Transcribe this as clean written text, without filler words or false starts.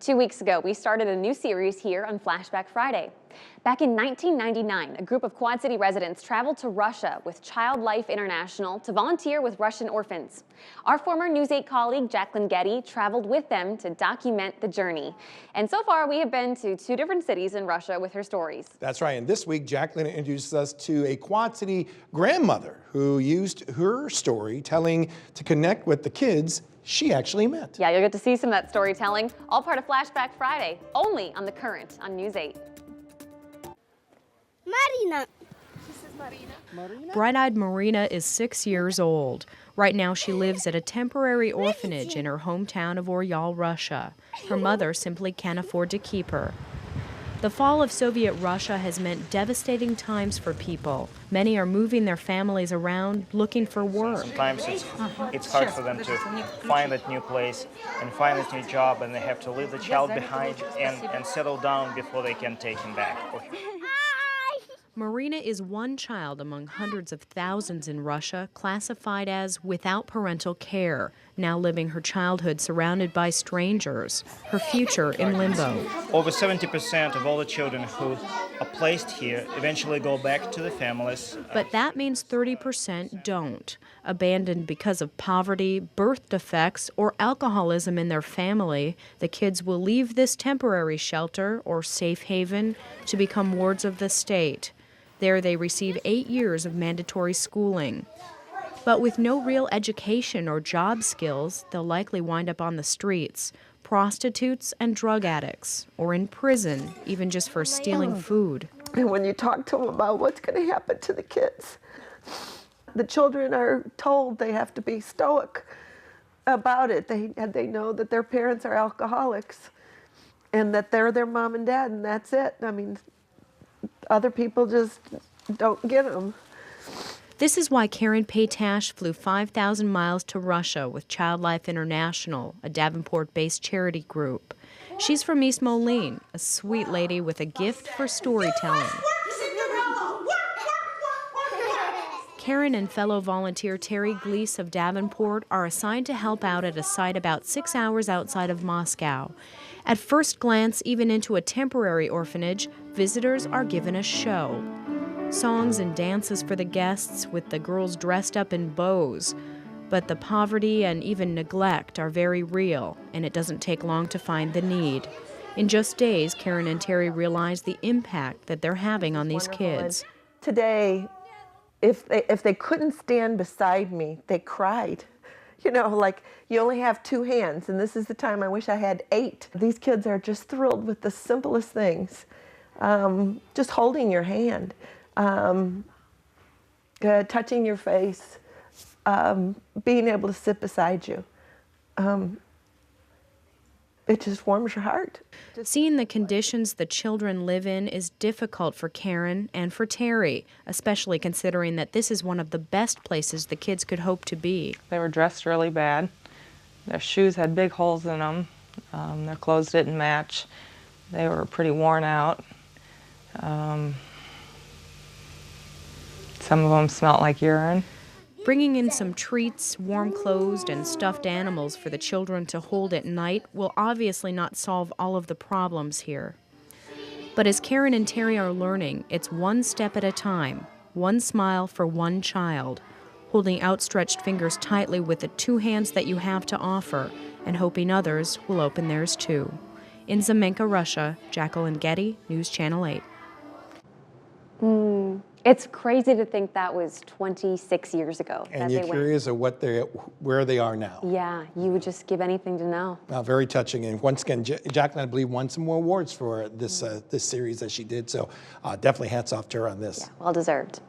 2 weeks ago, we started a new series here on Flashback Friday. Back in 1999, a group of Quad City residents traveled to Russia with Child Life International to volunteer with Russian orphans. Our former News 8 colleague, Jacqueline Getty, traveled with them to document the journey. And so far, we have been to 2 different cities in Russia with her stories. That's right, and this week, Jacqueline introduces us to a Quad City grandmother who used her storytelling to connect with the kids she actually met. Yeah, you'll get to see some of that storytelling, all part of Flashback Friday, only on The Current on News 8. Marina. This is Marina. Bright-eyed Marina is 6 years old. Right now she lives at a temporary orphanage in her hometown of Oryol, Russia. Her mother simply can't afford to keep her. The fall of Soviet Russia has meant devastating times for people. Many are moving their families around looking for work. Sometimes it's hard for them to find that new place and find that new job, and they have to leave the child behind and settle down before they can take him back. Marina is one child among hundreds of thousands in Russia classified as without parental care, now living her childhood surrounded by strangers, her future in limbo. Over 70% of all the children who are placed here eventually go back to the families. But that means 30% don't. Abandoned because of poverty, birth defects, or alcoholism in their family, the kids will leave this temporary shelter or safe haven to become wards of the state. There they receive 8 years of mandatory schooling. But with no real education or job skills, they'll likely wind up on the streets, prostitutes and drug addicts, or in prison, even just for stealing food. And when you talk to them about what's going to happen to the kids, the children are told they have to be stoic about it. They know that their parents are alcoholics and that they're their mom and dad, and that's it. I mean, other people just don't get them. This is why Karen Paytash flew 5,000 miles to Russia with Child Life International, a Davenport-based charity group. She's from East Moline, a sweet lady with a gift for storytelling. Karen and fellow volunteer Terry Gleese of Davenport are assigned to help out at a site about 6 hours outside of Moscow. At first glance, even into a temporary orphanage, visitors are given a show. Songs and dances for the guests, with the girls dressed up in bows. But the poverty and even neglect are very real, and it doesn't take long to find the need. In just days, Karen and Terry realize the impact that they're having on these kids. Today, if they couldn't stand beside me, they cried. You know, like, you only have 2 hands, and this is the time I wish I had 8. These kids are just thrilled with the simplest things. Just holding your hand, touching your face, being able to sit beside you. It just warms your heart. Seeing the conditions the children live in is difficult for Karen and for Terry, especially considering that this is one of the best places the kids could hope to be. They were dressed really bad. Their shoes had big holes in them. Their clothes didn't match. They were pretty worn out. Some of them smelled like urine. Bringing in some treats, warm clothes, and stuffed animals for the children to hold at night will obviously not solve all of the problems here. But as Karen and Terry are learning, it's one step at a time, one smile for one child, holding outstretched fingers tightly with the 2 hands that you have to offer, and hoping others will open theirs too. In Zamenka, Russia, Jacqueline Getty, News Channel 8. It's crazy to think that was 26 years ago. And you're curious of where they are now. Yeah, you would just give anything to know. Very touching. And once again, Jacqueline, I believe, won some more awards for this series that she did. So definitely hats off to her on this. Yeah, well deserved.